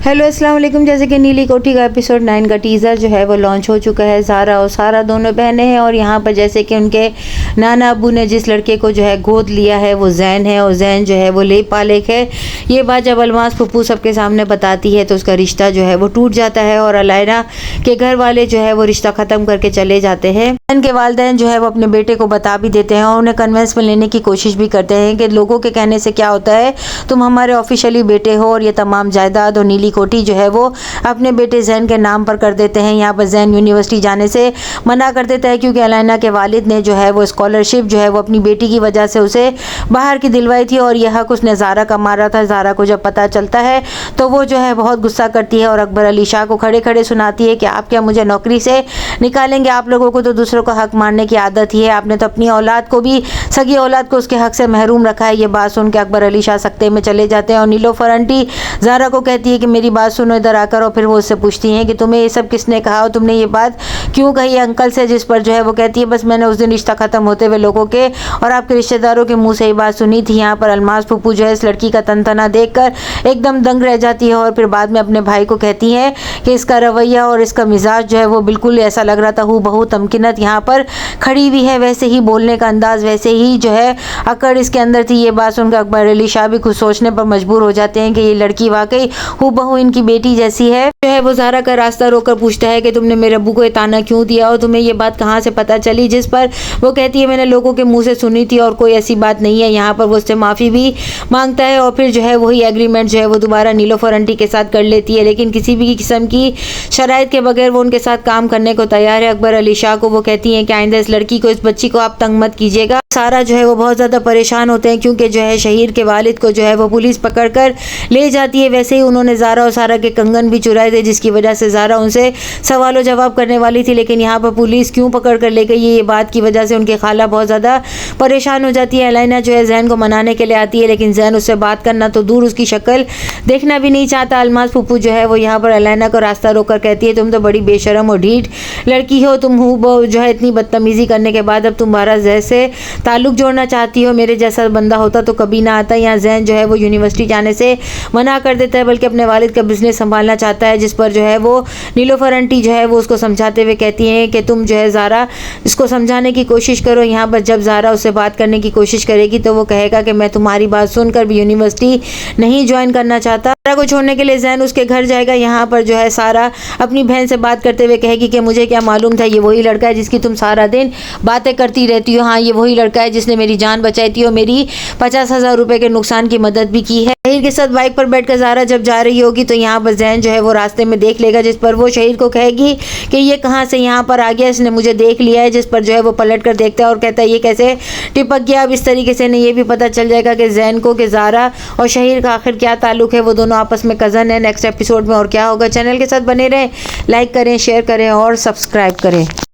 Hello अस्सलाम वालेकुम। जैसे कि नीली कोठी का एपिसोड 9 का टीज़र जो है वो लॉन्च हो चुका है। ज़ारा और सारा दोनों बहनें हैं और यहाँ पर जैसे कि उनके नाना अब्बू ने जिस लड़के को जो है गोद लिया है वो जैन है और जैन जो है वो लेप पालेक है। ये बात जब अलमास फुप्पू सबके सामने बताती है तो उसका रिश्ता जो है वो टूट जाता है और अलायना के घर वाले जो है वो रिश्ता ख़त्म करके चले जाते हैं। जैन के वालिदैन जो है वो अपने बेटे को बता भी देते हैं और उन्हें कन्वेंस में लेने की कोशिश भी करते हैं कि लोगों के कहने से क्या होता है, तुम हमारे ऑफिशियली बेटे हो और ये तमाम जायदाद और नीली कोठी जो है वो अपने बेटे जैन के नाम पर कर देते हैं। यहाँ पर जैन यूनिवर्सिटी जाने से मना कर देता है क्योंकि अलायना के वालिद ने जो है वो स्कॉलरशिप जो है वो अपनी बेटी की वजह से उसे बाहर की दिलवाई थी और यह हक उसने ज़ारा का मारा था। ज़ारा को जब पता चलता है तो वो जो है बहुत गुस्सा करती है और अकबर अली शाह को खड़े खड़े सुनाती है कि आप क्या मुझे नौकरी से निकालेंगे? आप लोगों को तो दूसरों का हक मारने की आदत ही है। आपने तो अपनी औलाद को भी, सगी औलाद को उसके हक से महरूम रखा है। ये बात सुन के अकबर अली शाह सख्ते में चले जाते हैं और नीलोफर आंटी ज़ारा को कहती है कि मेरी बात सुनो इधर आकर, और फिर वो उससे पूछती हैं कि तुम्हें ये सब किसने कहा और तुमने ये बात क्यों कही अंकल से? जिस पर जो है वो कहती है बस मैंने उस दिन रिश्ता ख़त्म होते हुए लोगों के और आपके रिश्तेदारों के मुंह से ये बात सुनी थी। यहाँ पर अलमास फुप्पू जो है इस लड़की का तनतना देखकर एकदम दंग रह जाती है और फिर बाद में अपने भाई को कहती है कि इसका रवैया और इसका मिजाज जो है वो बिल्कुल ऐसा लग रहा था हूबहू तमकिनत यहाँ पर खड़ी हुई है, वैसे ही बोलने का अंदाज, वैसे ही जो है अकड़ इसके अंदर थी। ये बात सुनकर अकबर अली शाह भी खुद सोचने पर मजबूर हो जाते हैं कि ये लड़की वाकई हूबहू इनकी बेटी जैसी है। जो है वो ज़ारा का रास्ता रोककर पूछता है कि तुमने मेरे अब्बू को ये ताना क्यों दिया और तुम्हें ये बात कहाँ से पता चली? जिस पर वो कहती है मैंने लोगों के मुंह से सुनी थी और कोई ऐसी बात नहीं है। यहाँ पर वो उससे माफ़ी भी मांगता है और फिर जो है वही एग्रीमेंट जो है वो दोबारा नीलोफर आंटी के साथ कर लेती है, लेकिन किसी भी किस्म की शराइत के बगैर वो उनके साथ काम करने को तैयार है। अकबर अली शाह को वो कहती हैं कि आइंदा इस लड़की को, इस बच्ची को आप तंग मत कीजिएगा। सारा जो है वो बहुत ज़्यादा परेशान होते हैं क्योंकि जो है शहीर के वालिद को जो है वो पुलिस पकड़ कर ले जाती है। वैसे ही उन्होंने ज़ारा और सारा के कंगन भी चुराए थे जिसकी वजह से ज़ारा उनसे सवाल जवाब करने वाली थी, लेकिन यहाँ पर पुलिस क्यों पकड़ कर ले गई ये बात की वजह से उनकी खाला बहुत ज़्यादा परेशान हो जाती है। अलायना जो है जैन को मनाने के लिए आती है लेकिन जैन उससे बात करना तो दूर उसकी शक्ल देखना भी नहीं चाहता। अलमास फुप्पू जो है वो यहाँ पर अलायना को रास्ता रोककर कहती है तुम तो बड़ी बेशरम और ढीठ लड़की हो, तुम जो है इतनी बदतमीज़ी करने के बाद अब तुम्हारा जैसे ताल्लुक़ जोड़ना चाहती हो, मेरे जैसा बंदा होता तो कभी ना आता। यहाँ जैन जो है वो यूनिवर्सिटी जाने से मना कर देता है बल्कि अपने वालिद का बिजनेस संभालना चाहता है, जिस पर जो है वो नीलोफर आंटी जो है वो उसको समझाते हुए कहती हैं कि तुम जो है ज़ारा इसको समझाने की कोशिश करो। यहाँ पर जब ज़ारा उससे बात करने की कोशिश करेगी तो वो कहेगा कि मैं तुम्हारी बात सुनकर भी यूनिवर्सिटी नहीं ज्वाइन करना चाहता। सारा को छोड़ने के लिए जैन उसके घर जाएगा। यहाँ पर जो है सारा अपनी बहन से बात करते हुए कहेगी कि मुझे क्या मालूम था ये वही लड़का है जिसकी तुम सारा दिन बातें करती रहती हो। हाँ, ये वही लड़का है जिसने मेरी जान बचाई थी और मेरी 50,000 रुपए के नुकसान की मदद भी की है। शहीर के साथ बाइक पर बैठकर ज़ारा जब जा रही होगी तो यहाँ पर जैन जो है वो रास्ते में देख लेगा, जिस पर वो शहीर को कहेगी कि ये कहाँ से यहाँ पर आ गया, इसने मुझे देख लिया है। जिस पर जो है वो पलट कर देखता है और कहता है ये कैसे टिपक गया। अब इस तरीके से नहीं, ये भी पता चल जाएगा कि जैन को कि ज़ारा और शहीर का आखिर क्या ताल्लुक है, वो दोनों आपस में कज़न है। नेक्स्ट एपिसोड में और क्या होगा? चैनल के साथ बने रहें, लाइक करें, शेयर करें और सब्सक्राइब करें।